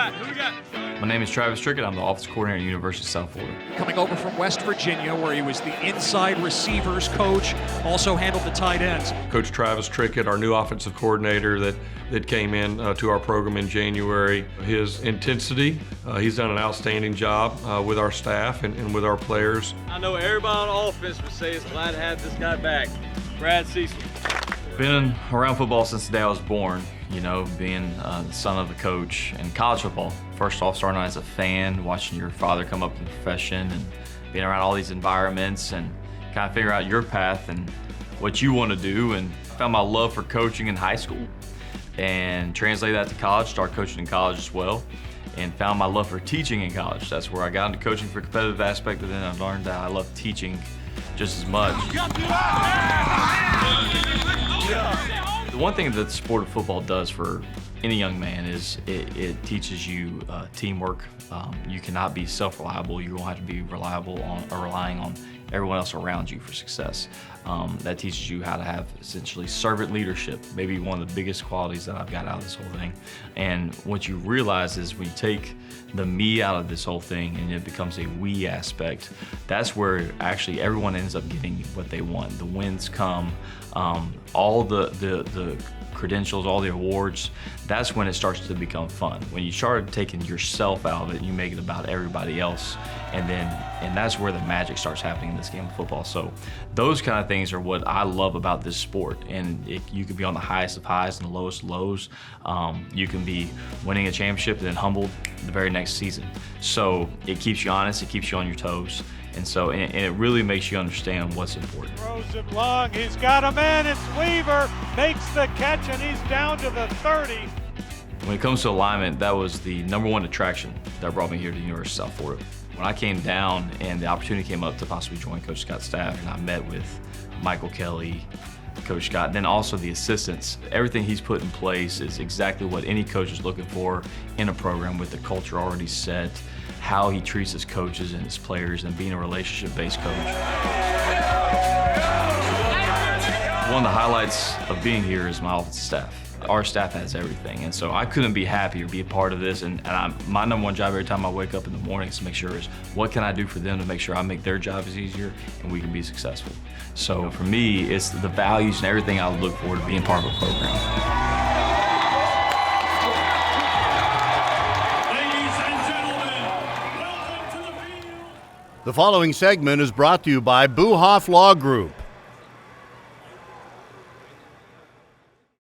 My name is Travis Trickett. I'm the Offensive Coordinator at the University of South Florida. Coming over from West Virginia, where he was the inside receivers coach, also handled the tight ends. Coach Travis Trickett, our new offensive coordinator that came in to our program in January. His intensity, he's done an outstanding job with our staff and with our players. I know everybody on offense would say is glad to have this guy back, Brad Cecil. Been around football since the day I was born, you know, being the son of a coach. And college football, first off, starting out as a fan, watching your father come up in the profession and being around all these environments and kind of figure out your path and what you want to do. And found my love for coaching in high school and translated that to college, started coaching in college as well, and found my love for teaching in college. That's where I got into coaching for a competitive aspect, but then I learned that I love teaching just as much. The one thing that the sport of football does for any young man is it teaches you teamwork. You cannot be self-reliable. You're going to have to be reliable on or relying on everyone else around you for success. That teaches you how to have essentially servant leadership, maybe one of the biggest qualities that I've got out of this whole thing. And what you realize is when you take the me out of this whole thing and it becomes a we aspect, that's where actually everyone ends up getting what they want. The wins come, all the credentials, all the awards, that's when it starts to become fun. When you start taking yourself out of it, you make it about everybody else, and that's where the magic starts happening in this game of football. So those kind of things are what I love about this sport, and you can be on the highest of highs and the lowest of lows. You can be winning a championship and then humbled the very next season. So it keeps you honest, it keeps you on your toes. And so it really makes you understand what's important. Throws it long, he's got a man, it's Weaver, makes the catch, and he's down to the 30. When it comes to alignment, that was the #1 attraction that brought me here to the University of South Florida. When I came down and the opportunity came up to possibly join Coach Scott's staff, and I met with Michael Kelly, Coach Scott, and then also the assistants, everything he's put in place is exactly what any coach is looking for in a program with the culture already set, how he treats his coaches and his players, and being a relationship-based coach. One of the highlights of being here is my offensive staff. Our staff has everything, and so I couldn't be happier to be a part of this. And my #1 job every time I wake up in the morning is to make sure is what can I do for them to make sure I make their jobs easier and we can be successful. So for me, it's the values and everything I look forward to being part of a program. The following segment is brought to you by Buhoff Law Group.